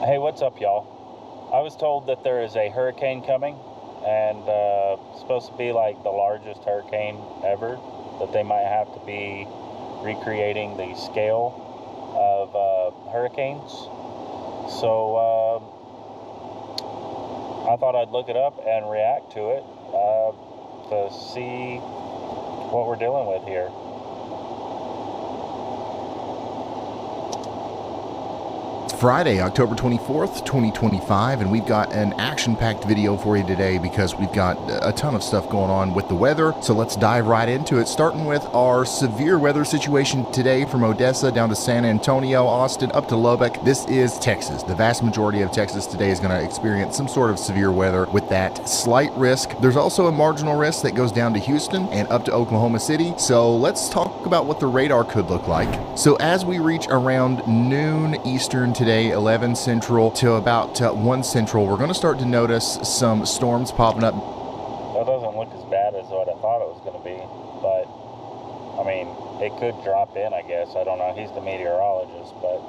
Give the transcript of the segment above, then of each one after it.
Hey, what's up, y'all? I was told that there is a hurricane coming, and it's supposed to be like the largest hurricane ever, that they might have to be recreating the scale of hurricanes. So I thought I'd look it up and react to it to see what we're dealing with here. Friday, October 24th, 2025, and we've got an action-packed video for you today because we've got a ton of stuff going on with the weather. So let's dive right into it, starting with our severe weather situation today from Odessa down to San Antonio, Austin, up to Lubbock. This is Texas. The vast majority of Texas today is going to experience some sort of severe weather with that slight risk. There's also a marginal risk that goes down to Houston and up to Oklahoma City. So let's talk about what the radar could look like. So as we reach around noon Eastern today, 11 Central to about 1 Central, we're going to start to notice some storms popping up. That doesn't look as bad as what I thought it was going to be, but I mean, it could drop in, I guess. I don't know. He's the meteorologist, but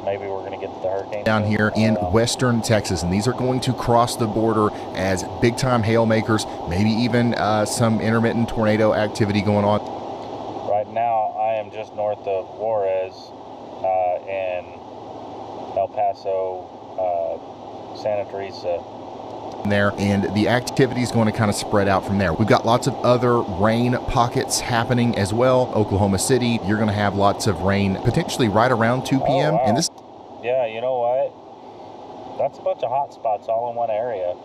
maybe we're going to get the hurricane down here in western Texas, and these are going to cross the border as big-time hail makers, maybe even some intermittent tornado activity going on. Right now, I am just north of Juarez in El Paso, Santa Teresa. There, and the activity is going to kind of spread out from there. We've got lots of other rain pockets happening as well. Oklahoma City, you're going to have lots of rain potentially right around 2 p.m. Oh, wow. And this, yeah, you know what? That's a bunch of hot spots all in one area.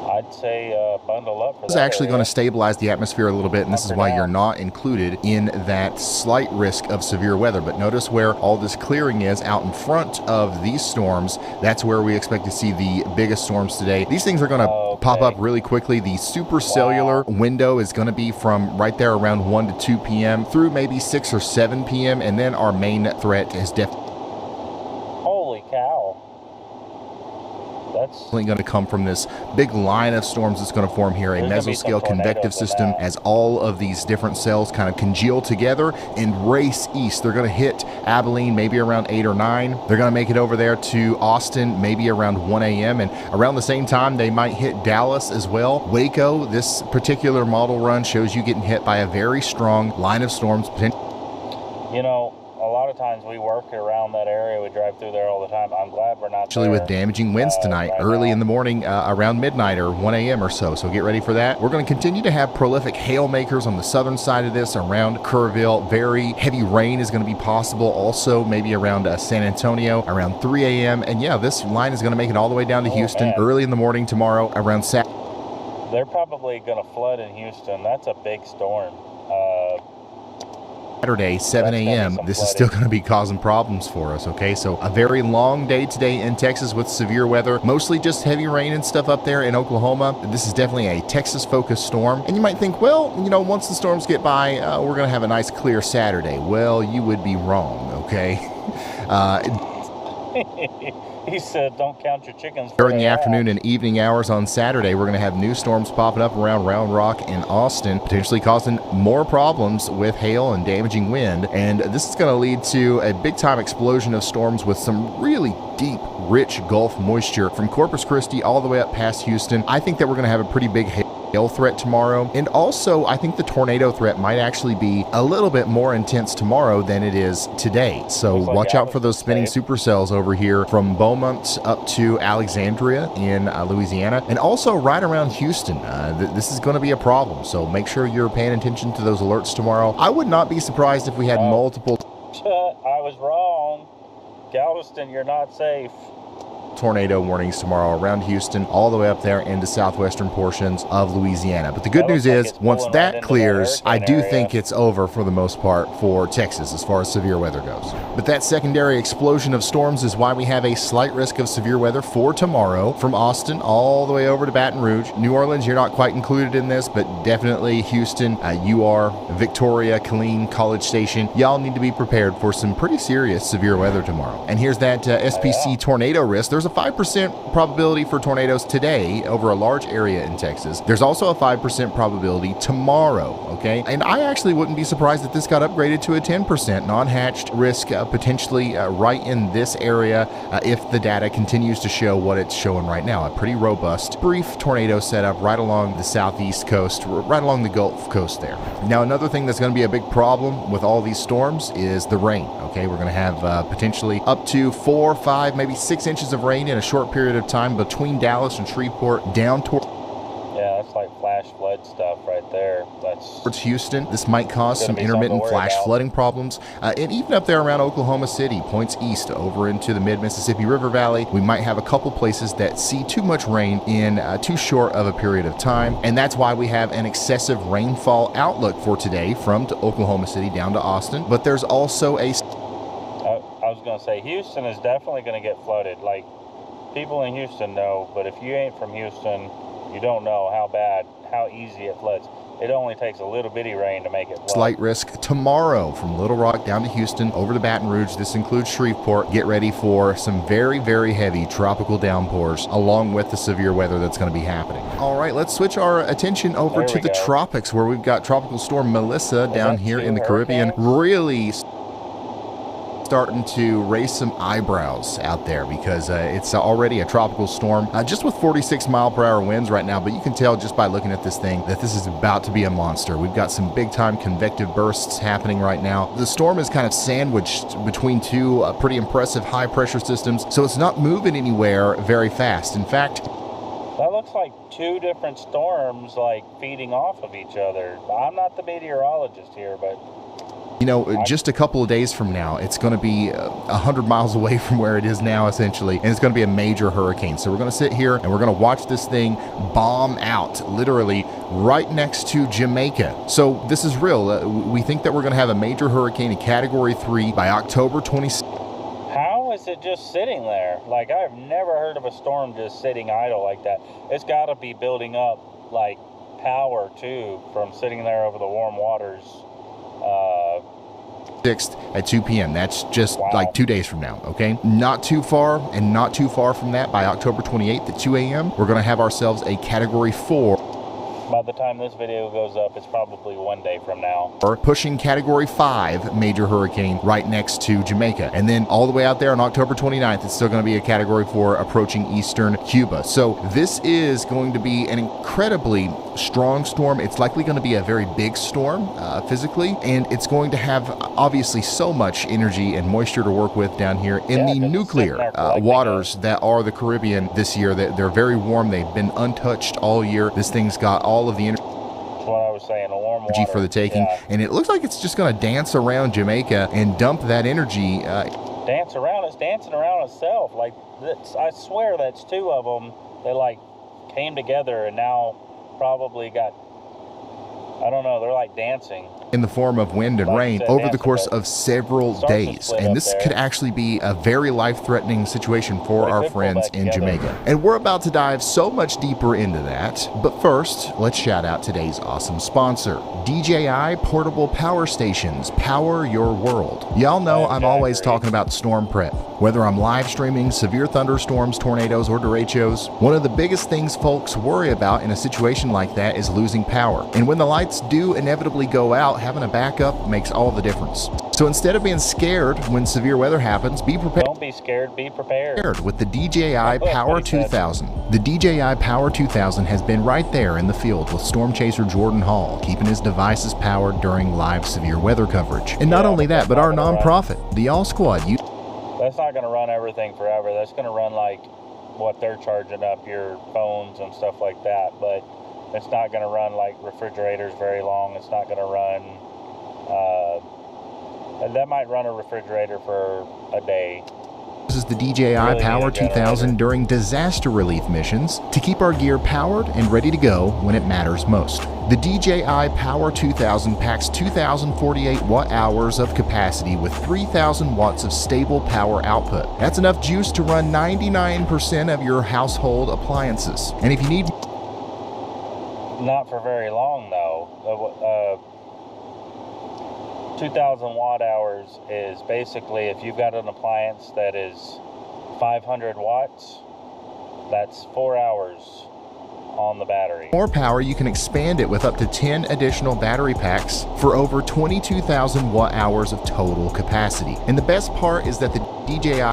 I'd say bundle up for that. This is actually going to stabilize the atmosphere a little bit, and this is why you're not included in that slight risk of severe weather. But notice where all this clearing is out in front of these storms. That's where we expect to see the biggest storms today. These things are going to pop up really quickly. The supercellular window is going to be from right there around 1 to 2 p.m. through maybe 6 or 7 p.m. And then our main threat is definitely going to come from this big line of storms that's going to form here, a mesoscale convective system, as all of these different cells kind of congeal together and race east. They're going to hit Abilene maybe around 8 or 9. They're going to make it over there to Austin maybe around 1 a.m. and around the same time they might hit Dallas as well. Waco, this particular model run shows you getting hit by a very strong line of storms. You know, a lot of times we work around that area. We drive through there all the time. I'm glad we're not actually there, with damaging winds tonight, right early in the morning, around midnight or 1 a.m. or so. So get ready for that. We're going to continue to have prolific hail makers on the southern side of this around Kerrville. Very heavy rain is going to be possible also, maybe around San Antonio around 3 a.m. And yeah, this line is going to make it all the way down to Houston early in the morning tomorrow around Saturday. They're probably going to flood in Houston. That's a big storm. Saturday, 7 a.m. This is still going to be causing problems for us, okay? So a very long day today in Texas with severe weather, mostly just heavy rain and stuff up there in Oklahoma. This is definitely a Texas-focused storm. And you might think, well, you know, once the storms get by, we're going to have a nice clear Saturday. Well, you would be wrong, okay? He said, don't count your chickens. During the afternoon and evening hours on Saturday, we're going to have new storms popping up around Round Rock and Austin, potentially causing more problems with hail and damaging wind. And this is going to lead to a big-time explosion of storms with some really deep, rich Gulf moisture from Corpus Christi all the way up past Houston. I think that we're going to have a pretty big hail threat tomorrow, and also I think the tornado threat might actually be a little bit more intense tomorrow than it is today. So watch out for those spinning supercells over here from Beaumont up to Alexandria in Louisiana, and also right around Houston. This is going to be a problem, so make sure you're paying attention to those alerts tomorrow. I would not be surprised if we had multiple. I was wrong. Galveston, you're not safe. Tornado warnings tomorrow around Houston all the way up there into southwestern portions of Louisiana. But the good news is once that clears, I do think it's over for the most part for Texas as far as severe weather goes. But that secondary explosion of storms is why we have a slight risk of severe weather for tomorrow from Austin all the way over to Baton Rouge. New Orleans, you're not quite included in this, but definitely Houston, you are, Victoria, Killeen, College Station. Y'all need to be prepared for some pretty serious severe weather tomorrow. And here's that SPC tornado risk. There's there's a 5% probability for tornadoes today over a large area in Texas. There's also a 5% probability tomorrow, okay? And I actually wouldn't be surprised if this got upgraded to a 10% non-hatched risk potentially right in this area if the data continues to show what it's showing right now. A pretty robust, brief tornado setup right along the southeast coast, right along the Gulf Coast there. Now, another thing that's going to be a big problem with all these storms is the rain, okay? We're going to have potentially up to 4, 5, maybe 6 inches of rain in a short period of time between Dallas and Shreveport down toward... Yeah, that's like flash flood stuff right there. That's towards Houston. This might cause some intermittent flash flooding problems. And even up there around Oklahoma City, points east over into the mid-Mississippi River Valley, we might have a couple places that see too much rain in too short of a period of time. And that's why we have an excessive rainfall outlook for today from Oklahoma City down to Austin. But there's also a... I was going to say, Houston is definitely going to get flooded. Like, people in Houston know, but if you ain't from Houston, you don't know how easy it floods. It only takes a little bitty rain to make it flood. Slight risk tomorrow from Little Rock down to Houston over to Baton Rouge. This includes Shreveport. Get ready for some very, very heavy tropical downpours along with the severe weather that's going to be happening. All right, let's switch our attention over to the tropics where we've got Tropical Storm Melissa down here in the Caribbean. Really starting to raise some eyebrows out there because it's already a tropical storm just with 46 mile per hour winds right now, but you can tell just by looking at this thing that this is about to be a monster. We've got some big time convective bursts happening right now. The storm is kind of sandwiched between two pretty impressive high pressure systems, so it's not moving anywhere very fast. In fact, that looks like two different storms like feeding off of each other. I'm not the meteorologist here, but you know, just a couple of days from now, it's going to be 100 miles away from where it is now, essentially, and it's going to be a major hurricane. So we're going to sit here and we're going to watch this thing bomb out, literally right next to Jamaica. So this is real. We think that we're going to have a major hurricane in Category 3 by October 26th. How is it just sitting there? Like, I've never heard of a storm just sitting idle like that. It's got to be building up, like, power, too, from sitting there over the warm waters. 6th at 2 p.m. That's just like 2 days from now, okay? Not too far, and not too far from that, by October 28th at 2 a.m., we're going to have ourselves a Category 4. By the time this video goes up, it's probably 1 day from now. Or pushing Category 5 major hurricane right next to Jamaica. And then all the way out there on October 29th, it's still going to be a Category 4 approaching eastern Cuba. So this is going to be an incredibly strong storm. It's likely going to be a very big storm physically, and it's going to have obviously so much energy and moisture to work with down here in the nuclear waters that are the Caribbean this year. They're very warm. They've been untouched all year. This thing's got all of the energy. That's what I was saying, a warm water for the taking, and it looks like it's just going to dance around Jamaica and dump that energy. Dance around? It's dancing around itself. Like, I swear that's two of them that like came together and now probably got, I don't know, they're like dancing. In the form of wind and rain over the course of several days. And this could actually be a very life-threatening situation for our friends in Jamaica. And we're about to dive so much deeper into that. But first, let's shout out today's awesome sponsor, DJI Portable Power Stations. Power your world. Y'all know I'm always talking about storm prep. Whether I'm live streaming severe thunderstorms, tornadoes, or derechos, one of the biggest things folks worry about in a situation like that is losing power. And when the lights do inevitably go out, having a backup makes all the difference. So instead of being scared when severe weather happens, be prepared. Don't be scared, be prepared. With the DJI Power 2000. The DJI Power 2000 has been right there in the field with storm chaser Jordan Hall, keeping his devices powered during live severe weather coverage. And not only that, but our nonprofit, the All Squad. That's not going to run everything forever. That's going to run like what they're charging up your phones and stuff like that, but it's not going to run like refrigerators very long. It's not going to run, that might run a refrigerator for a day. This is the DJI Power 2000 during disaster relief missions to keep our gear powered and ready to go when it matters most. The DJI Power 2000 packs 2,048 watt-hours of capacity with 3,000 watts of stable power output. That's enough juice to run 99% of your household appliances. And if you need... Not for very long, though. 2,000 watt hours is basically if you've got an appliance that is 500 watts, That's 4 hours on the battery. More power, you can expand it with up to 10 additional battery packs for over 22,000 watt hours of total capacity. And the best part is that the DJI...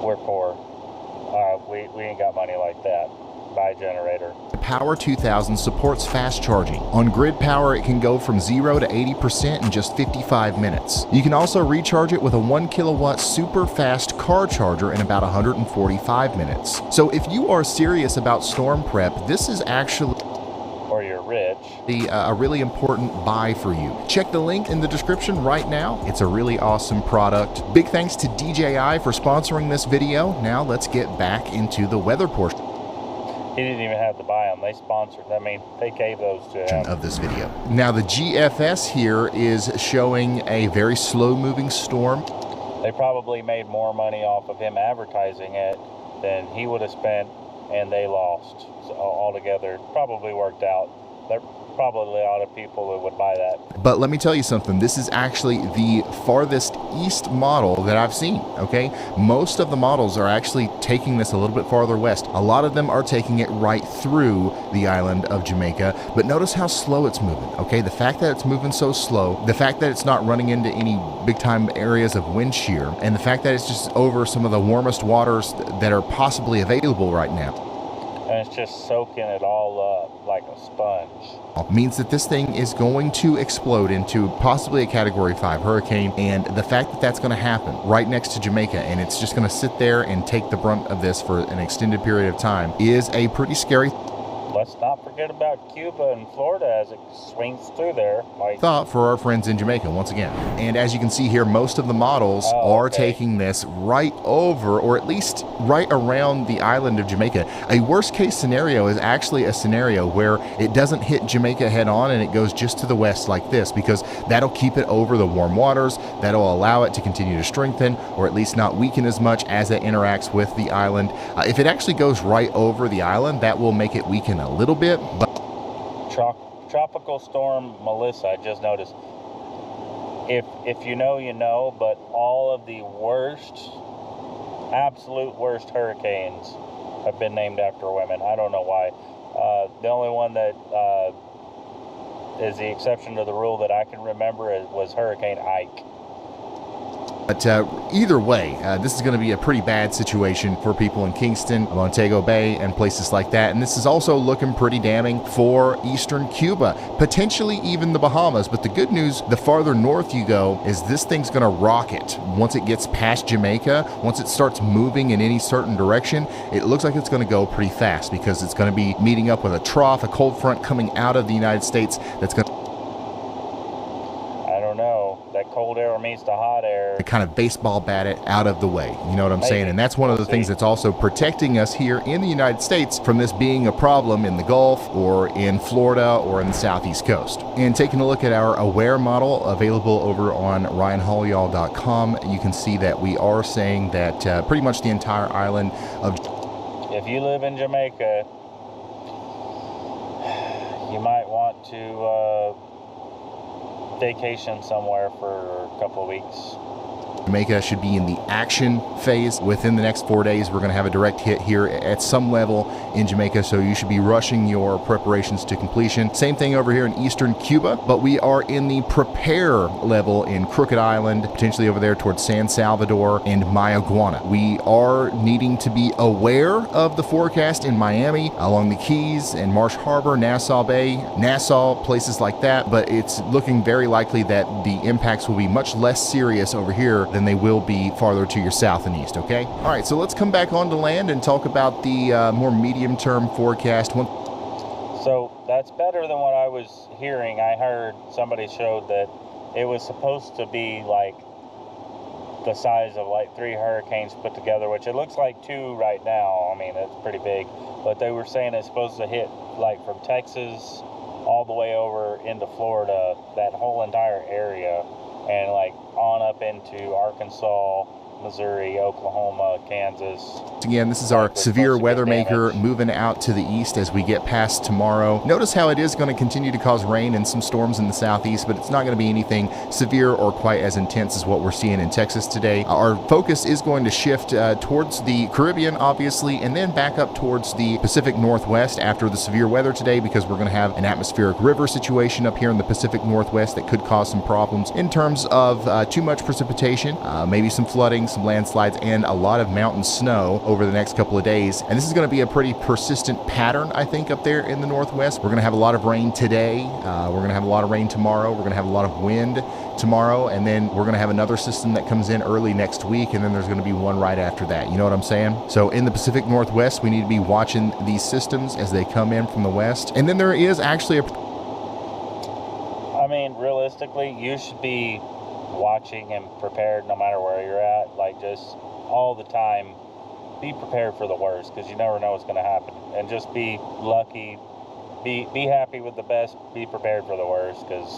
We're poor. We ain't got money like that. Buy a generator. Power 2000 supports fast charging. On grid power, it can go from 0 to 80% in just 55 minutes. You can also recharge it with a 1 kilowatt super fast car charger in about 145 minutes. So if you are serious about storm prep, this is actually... or you're rich, a really important buy for you. Check the link in the description right now. It's a really awesome product. Big thanks to DJI for sponsoring this video. Now let's get back into the weather portion. He didn't even have to buy them. They sponsored. I mean, they gave those to him. Of this video. Now the GFS here is showing a very slow-moving storm. They probably made more money off of him advertising it than he would have spent, and they lost. So altogether, probably worked out. There probably a lot of people who would buy that. But let me tell you something. This is actually the farthest east model that I've seen, okay? Most of the models are actually taking this a little bit farther west. A lot of them are taking it right through the island of Jamaica, but notice how slow it's moving, okay? The fact that it's moving so slow, the fact that it's not running into any big-time areas of wind shear, and the fact that it's just over some of the warmest waters that are possibly available right now. And it's just soaking it all up like a sponge. Means that this thing is going to explode into possibly a Category 5 hurricane, and the fact that that's going to happen right next to Jamaica and it's just going to sit there and take the brunt of this for an extended period of time is a pretty scary Let's not forget about Cuba and Florida as it swings through there. thought for our friends in Jamaica once again. And as you can see here, most of the models are taking this right over, or at least right around the island of Jamaica. A worst case scenario is actually a scenario where it doesn't hit Jamaica head on and it goes just to the west like this, because that'll keep it over the warm waters. That'll allow it to continue to strengthen, or at least not weaken as much as it interacts with the island. If it actually goes right over the island, that will make it weaken a little bit. But Tropical Storm Melissa, I just noticed. If you know, you know, but all of the worst, absolute worst hurricanes have been named after women. I don't know why. The only one that is the exception to the rule that I can remember was Hurricane Ike. But either way, this is going to be a pretty bad situation for people in Kingston, Montego Bay, and places like that. And this is also looking pretty damning for eastern Cuba, potentially even the Bahamas. But the good news, the farther north you go, is this thing's going to rocket. Once it gets past Jamaica, once it starts moving in any certain direction, it looks like it's going to go pretty fast, because it's going to be meeting up with a trough, a cold front coming out of the United States that's going to... I don't know. That cold air meets the hot air. kind of baseball bat it out of the way. You know what I'm saying? And that's one of the things that's also protecting us here in the United States from this being a problem in the Gulf or in Florida or in the Southeast Coast. And taking a look at our Aware model available over on RyanHolyall.com, you can see that we are saying that pretty much the entire island of... If you live in Jamaica, you might want to vacation somewhere for a couple of weeks. Jamaica should be in the action phase. Within the next 4 days, we're going to have a direct hit here at some level in Jamaica, so you should be rushing your preparations to completion. Same thing over here in eastern Cuba, but we are in the prepare level in Crooked Island, potentially over there towards San Salvador and Mayaguana. We are needing to be aware of the forecast in Miami, along the Keys and Marsh Harbor, Nassau Bay, Nassau, places like that, but it's looking very likely that the impacts will be much less serious over here than they will be farther to your south and east, okay? All right, so let's come back onto land and talk about the more medium-term forecast. So that's better than what I was hearing. I heard somebody showed that it was supposed to be like the size of like 3 hurricanes put together, which it looks like 2 right now. I mean, it's pretty big. But they were saying it's supposed to hit like from Texas all the way over into Florida, that whole entire area, and like on up into Arkansas Missouri, Oklahoma, Kansas. Again, this is our severe Supposed to weather get maker damage. moving out to the east as we get past tomorrow. Notice how it is going to continue to cause rain and some storms in the southeast, but it's not going to be anything severe or quite as intense as what we're seeing in Texas today. Our focus is going to shift towards the Caribbean, obviously, and then back up towards the Pacific Northwest after the severe weather today, because we're going to have an atmospheric river situation up here in the Pacific Northwest that could cause some problems in terms of too much precipitation, maybe some flooding, some landslides, and a lot of mountain snow over the next couple of days. And this is going to be a pretty persistent pattern, I think, up there in the Northwest. We're going to have a lot of rain today. We're going to have a lot of rain tomorrow. We're going to have a lot of wind tomorrow, and then we're going to have another system that comes in early next week, and then there's going to be one right after that. You know what I'm saying? So in the Pacific Northwest, we need to be watching these systems as they come in from the west. And then there is actually a... I mean, realistically, you should be watching and prepared no matter where you're at. Like, just all the time, be prepared for the worst, because you never know what's going to happen. And just be lucky, be happy with the best, be prepared for the worst, because...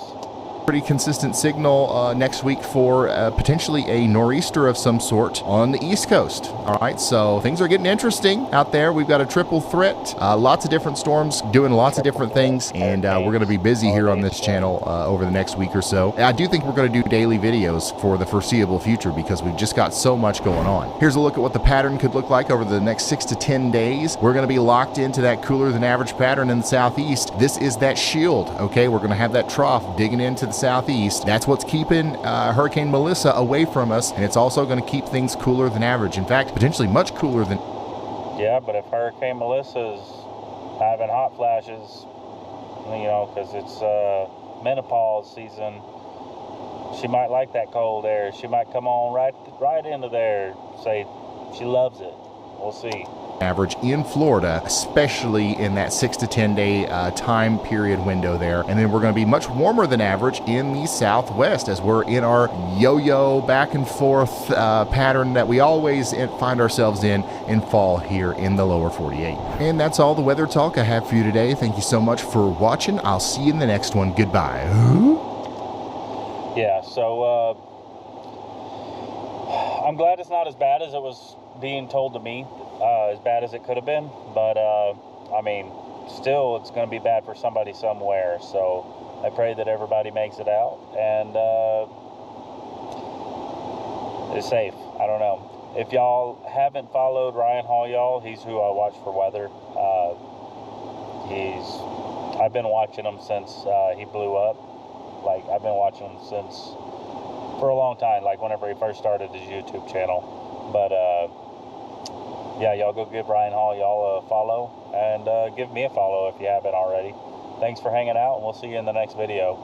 pretty consistent signal next week for potentially a nor'easter of some sort on the East Coast. All right, so things are getting interesting out there. We've got a triple threat, lots of different storms doing lots of different things, and we're going to be busy here on this channel over the next week or so. I do think we're going to do daily videos for the foreseeable future because we've just got so much going on. Here's a look at what the pattern could look like over the next 6 to 10 days. We're going to be locked into that cooler than average pattern in the southeast. This is that shield, okay? We're going to have that trough digging into the southeast. That's what's keeping Hurricane Melissa away from us, and it's also going to keep things cooler than average. In fact, potentially much cooler than... Yeah, but if Hurricane Melissa's having hot flashes, you know, because it's menopause season, she might like that cold air. She might come on right into there, say she loves it. We'll see. Average in Florida, especially in that 6 to 10 day time period window there. And then we're going to be much warmer than average in the southwest as we're in our yo-yo back and forth pattern that we always find ourselves in fall here in the lower 48. And that's all the weather talk I have for you today. Thank you so much for watching. I'll see you in the next one. Goodbye. Yeah, so I'm glad it's not as bad as it was being told to me, as bad as it could have been, but I mean, still it's going to be bad for somebody somewhere, so I pray that everybody makes it out and is safe. I don't know. If y'all haven't followed Ryan Hall, y'all, he's who I watch for weather. I've been watching him since he blew up. Like, I've been watching him for a long time, like whenever he first started his YouTube channel. But yeah, y'all go give Ryan Hall y'all a follow, and give me a follow if you haven't already. Thanks for hanging out, and we'll see you in the next video.